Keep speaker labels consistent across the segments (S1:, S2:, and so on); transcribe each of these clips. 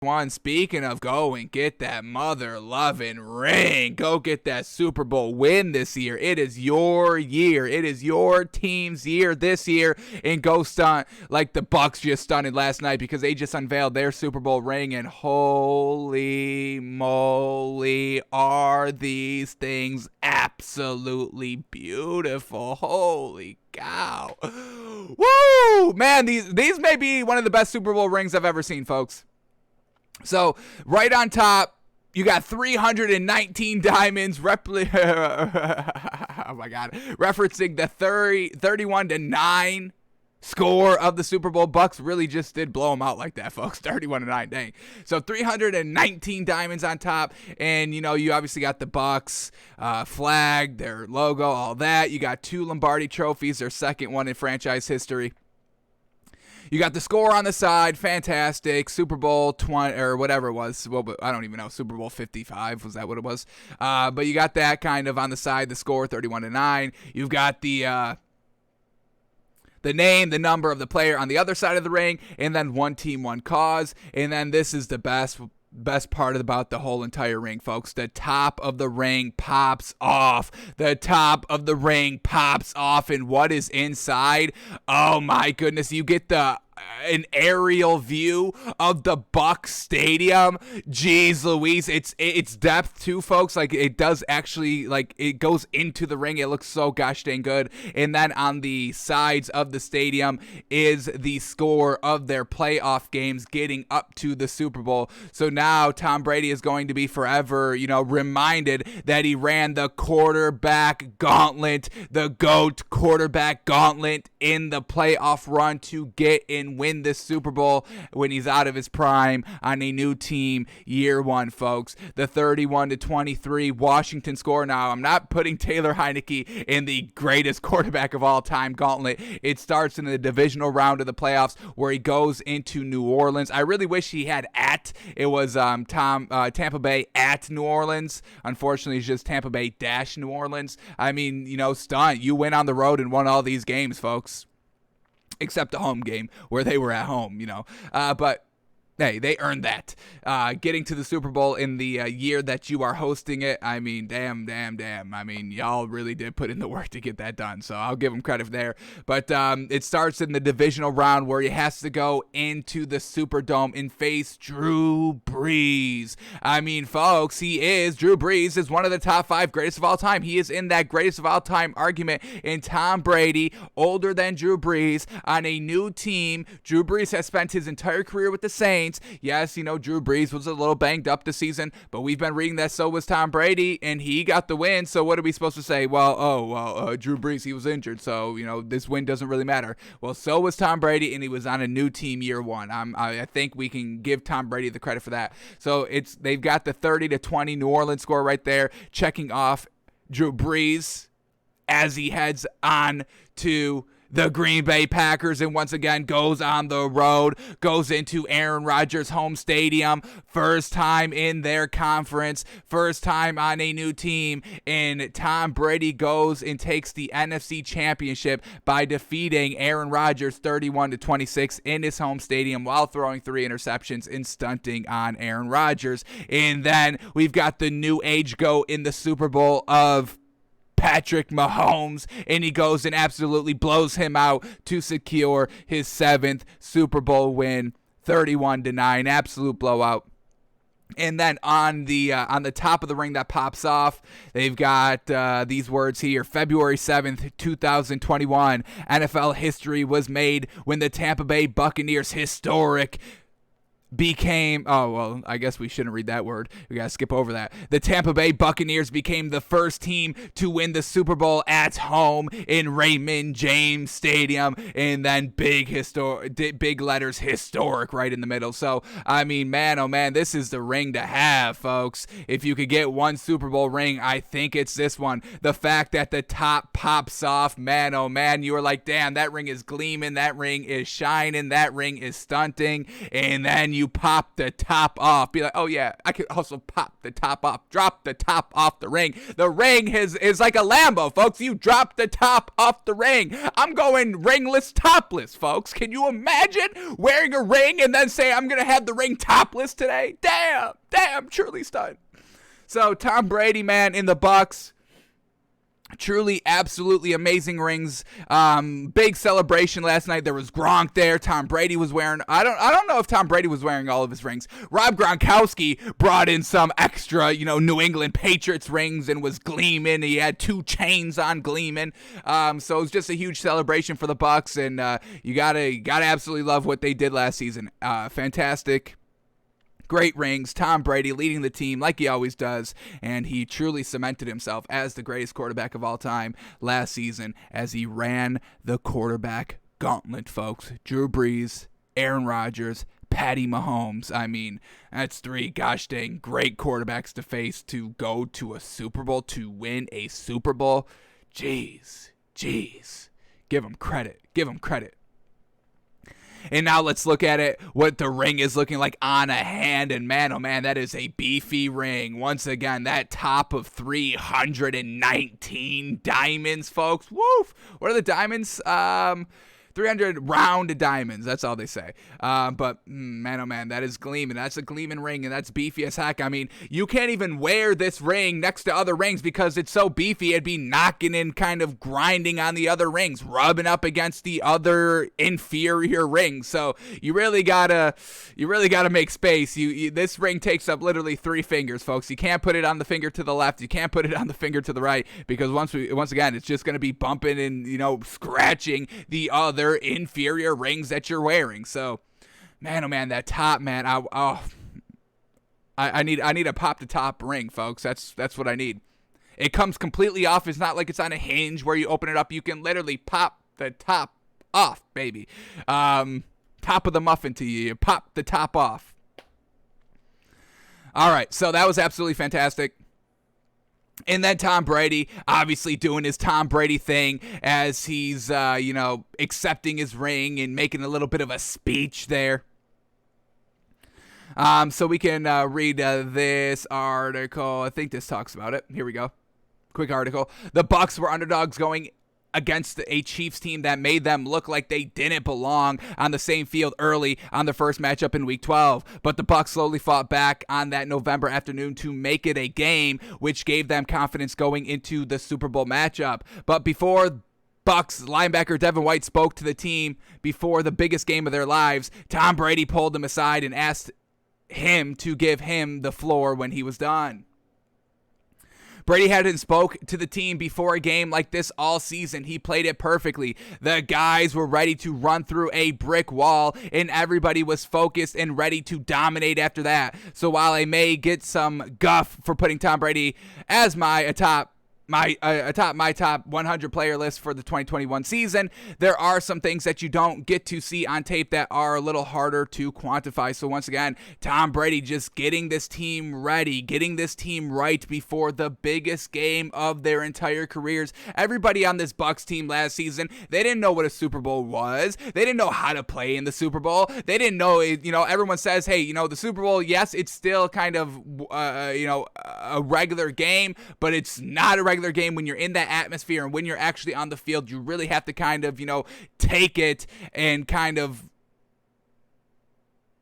S1: One, speaking of go and get that mother-loving ring, go get that Super Bowl win this year. It is your year. It is your team's year this year, and go stunt like the Bucs just stunted last night because they just unveiled their Super Bowl ring, and holy moly, are these things absolutely beautiful. Holy cow. Woo! Man, these may be one of the best Super Bowl rings I've ever seen, folks. So, right on top, you got 319 diamonds, oh my God, referencing the 31-9 score of the Super Bowl. Bucs really just did blow them out like that, folks. 31-9, dang. So 319 diamonds on top, and you obviously got the Bucs flag, their logo, all that. You got 2 Lombardi trophies, their second one in franchise history. You got the score on the side, fantastic. Super Bowl 20 or whatever it was. Well, I don't even know. Super Bowl 55, was that what it was? But you got that kind of on the side, the score 31-9. You've got the name, the number of the player on the other side of the ring, and then one team, one cause. And then this is the best part about the whole entire ring, folks. The top of the ring pops off. The top of the ring pops off, and what is inside? Oh my goodness, you get an aerial view of the Bucs Stadium. Jeez Louise, it's depth too, folks. Like, it does actually, like, it goes into the ring. It looks so gosh dang good. And then on the sides of the stadium is the score of their playoff games getting up to the Super Bowl. So now Tom Brady is going to be forever, reminded that he ran the quarterback gauntlet, the GOAT quarterback gauntlet in the playoff run to get in win this Super Bowl when he's out of his prime on a new team year one, folks. The 31-23 Washington score. Now, I'm not putting Taylor Heineke in the greatest quarterback of all time gauntlet. It starts in the divisional round of the playoffs where he goes into New Orleans. I really wish he had it was Tampa Bay at New Orleans. Unfortunately, it's just Tampa Bay - New Orleans. I mean, stunt. You went on the road and won all these games, folks. Except the home game where they were at home, but hey, they earned that. Getting to the Super Bowl in the year that you are hosting it, I mean, damn. I mean, y'all really did put in the work to get that done, so I'll give them credit there. But it starts in the divisional round where he has to go into the Superdome and face Drew Brees. I mean, folks, Drew Brees is one of the top 5 greatest of all time. He is in that greatest of all time argument, and Tom Brady, older than Drew Brees, on a new team. Drew Brees has spent his entire career with the Saints. Yes, Drew Brees was a little banged up this season, but we've been reading that so was Tom Brady, and he got the win. So what are we supposed to say? Well, Drew Brees, he was injured, so, this win doesn't really matter. Well, so was Tom Brady, and he was on a new team year one. I think we can give Tom Brady the credit for that. So they've got the 30-20 New Orleans score right there, checking off Drew Brees as he heads on to the Green Bay Packers, and once again goes on the road, goes into Aaron Rodgers' home stadium, first time in their conference, first time on a new team, and Tom Brady goes and takes the NFC Championship by defeating Aaron Rodgers 31-26 in his home stadium while throwing 3 interceptions and stunting on Aaron Rodgers. And then we've got the new age GOAT in the Super Bowl of Patrick Mahomes, and he goes and absolutely blows him out to secure his 7th Super Bowl win, 31-9, absolute blowout. And then on the top of the ring that pops off, they've got these words here: February 7th, 2021, NFL history was made when the Tampa Bay Buccaneers I guess we shouldn't read that word. We gotta skip over that. The Tampa Bay Buccaneers became the first team to win the Super Bowl at home in Raymond James Stadium, and then big letters, historic, right in the middle. So, I mean, man, oh man, this is the ring to have, folks. If you could get one Super Bowl ring, I think it's this one. The fact that the top pops off, man, oh man, you are like, damn, that ring is gleaming, that ring is shining, that ring is stunting, and then you pop the top off. Be like, oh yeah, I could also pop the top off, drop the top off the ring. The ring is like a Lambo, folks. You drop the top off the ring. I'm going ringless, topless, folks. Can you imagine wearing a ring and then say, I'm going to have the ring topless today? Damn, truly stunned. So Tom Brady, man, in the Bucs. Truly, absolutely amazing rings. Big celebration last night. There was Gronk there. Tom Brady was wearing. I don't know if Tom Brady was wearing all of his rings. Rob Gronkowski brought in some extra, New England Patriots rings and was gleaming. He had 2 chains on gleaming. So it was just a huge celebration for the Bucs, and you gotta absolutely love what they did last season. Fantastic. Great rings. Tom Brady leading the team like he always does, and he truly cemented himself as the greatest quarterback of all time last season as he ran the quarterback gauntlet, folks. Drew Brees, Aaron Rodgers, Patty Mahomes. I mean, that's 3 gosh dang great quarterbacks to face to go to a Super Bowl, to win a Super Bowl. Jeez. Give them credit. And now let's look at it, what the ring is looking like on a hand. And man, oh man, that is a beefy ring. Once again, that top of 319 diamonds, folks. Woof. What are the diamonds? 300 round diamonds. That's all they say. But man, oh man, that is gleaming. That's a gleaming ring, and that's beefy as heck. I mean, you can't even wear this ring next to other rings because it's so beefy. It'd be knocking and kind of grinding on the other rings, rubbing up against the other inferior rings. So you really gotta make space. This ring takes up literally 3 fingers, folks. You can't put it on the finger to the left. You can't put it on the finger to the right because once again, it's just gonna be bumping and scratching the other inferior rings that you're wearing. So man, oh man, that top, man, I need a pop the top ring, folks. That's what I need. It comes completely off. It's not like it's on a hinge where you open it up. You can literally pop the top off, baby. Top of the muffin to you. You pop the top off. All right, so that was absolutely fantastic. And then Tom Brady, obviously doing his Tom Brady thing as he's, accepting his ring and making a little bit of a speech there. So we can read this article. I think this talks about it. Here we go. Quick article. The Bucs were underdogs going against a Chiefs team that made them look like they didn't belong on the same field early on the first matchup in Week 12. But the Bucs slowly fought back on that November afternoon to make it a game, which gave them confidence going into the Super Bowl matchup. But before Bucs linebacker Devin White spoke to the team before the biggest game of their lives, Tom Brady pulled him aside and asked him to give him the floor when he was done. Brady hadn't spoke to the team before a game like this all season. He played it perfectly. The guys were ready to run through a brick wall, and everybody was focused and ready to dominate after that. So while I may get some guff for putting Tom Brady as my top 100 player list for the 2021 season, there are some things that you don't get to see on tape that are a little harder to quantify. So once again, Tom Brady just getting this team ready, getting this team right before the biggest game of their entire careers. Everybody on this Bucs team last season, they didn't know what a Super Bowl was. They didn't know how to play in the Super Bowl. They didn't know, everyone says, hey, the Super Bowl, yes, it's still kind of, a regular game, but it's not a regular game when you're in that atmosphere and when you're actually on the field. You really have to kind of, take it and kind of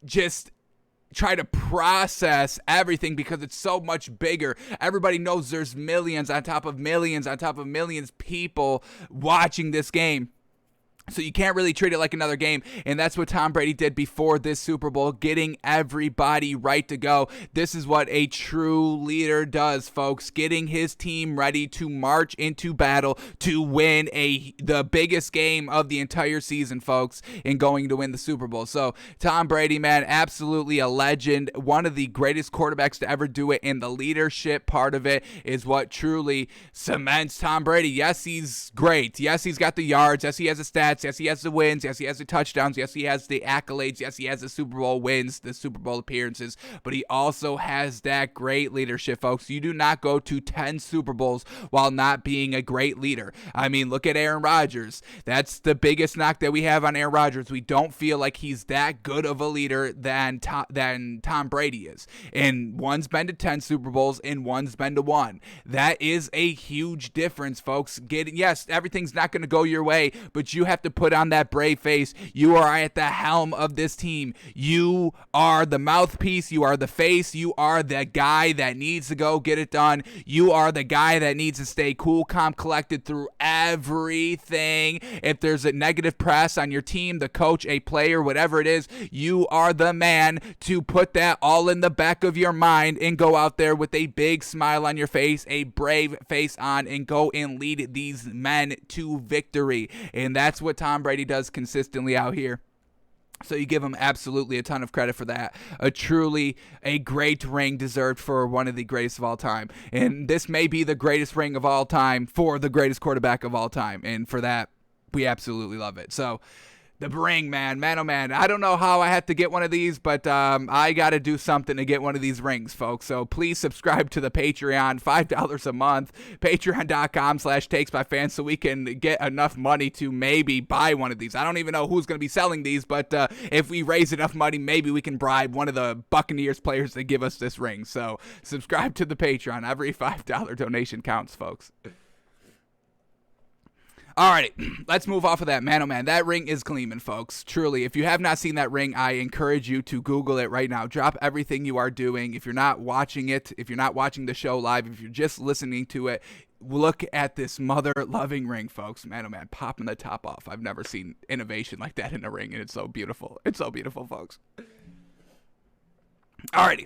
S1: just try to process everything because it's so much bigger. Everybody knows there's millions on top of millions on top of millions people watching this game. So you can't really treat it like another game, and that's what Tom Brady did before this Super Bowl, getting everybody right to go. This is what a true leader does, folks, getting his team ready to march into battle to win the biggest game of the entire season, folks, and going to win the Super Bowl. So Tom Brady, man, absolutely a legend, one of the greatest quarterbacks to ever do it, and the leadership part of it is what truly cements Tom Brady. Yes, he's great. Yes, he's got the yards. Yes, he has a stat stats. Yes, he has the wins. Yes, he has the touchdowns. Yes, he has the accolades. Yes, he has the Super Bowl wins, the Super Bowl appearances. But he also has that great leadership, folks. You do not go to 10 Super Bowls while not being a great leader. I mean, look at Aaron Rodgers. That's the biggest knock that we have on Aaron Rodgers. We don't feel like he's that good of a leader than Tom Brady is. And one's been to 10 Super Bowls and one's been to 1. That is a huge difference, folks. Yes, everything's not going to go your way, but you have to put on that brave face. You are at the helm of this team. You are the mouthpiece. You are the face. You are the guy that needs to go get it done. You are the guy that needs to stay cool, calm, collected through everything. If there's a negative press on your team, the coach, a player, whatever it is, you are the man to put that all in the back of your mind and go out there with a big smile on your face, a brave face on, and go and lead these men to victory. And that's what Tom Brady does consistently out here. So you give him absolutely a ton of credit for that. Truly a great ring deserved for one of the greatest of all time. And this may be the greatest ring of all time for the greatest quarterback of all time. And for that, we absolutely love it. So the ring, man, oh man. I don't know how I had to get one of these, but I got to do something to get one of these rings, folks. So please subscribe to the Patreon, $5 a month, patreon.com/takesbyfans, so we can get enough money to maybe buy one of these. I don't even know who's going to be selling these, but if we raise enough money, maybe we can bribe one of the Buccaneers players to give us this ring. So subscribe to the Patreon. Every $5 donation counts, folks. Alrighty, let's move off of that. Man, oh man, that ring is gleaming, folks. Truly, if you have not seen that ring, I encourage you to Google it right now. Drop everything you are doing. If you're not watching it, if you're not watching the show live, if you're just listening to it, look at this mother-loving ring, folks. Man, oh man, popping the top off. I've never seen innovation like that in a ring, and it's so beautiful. It's so beautiful, folks. Alrighty,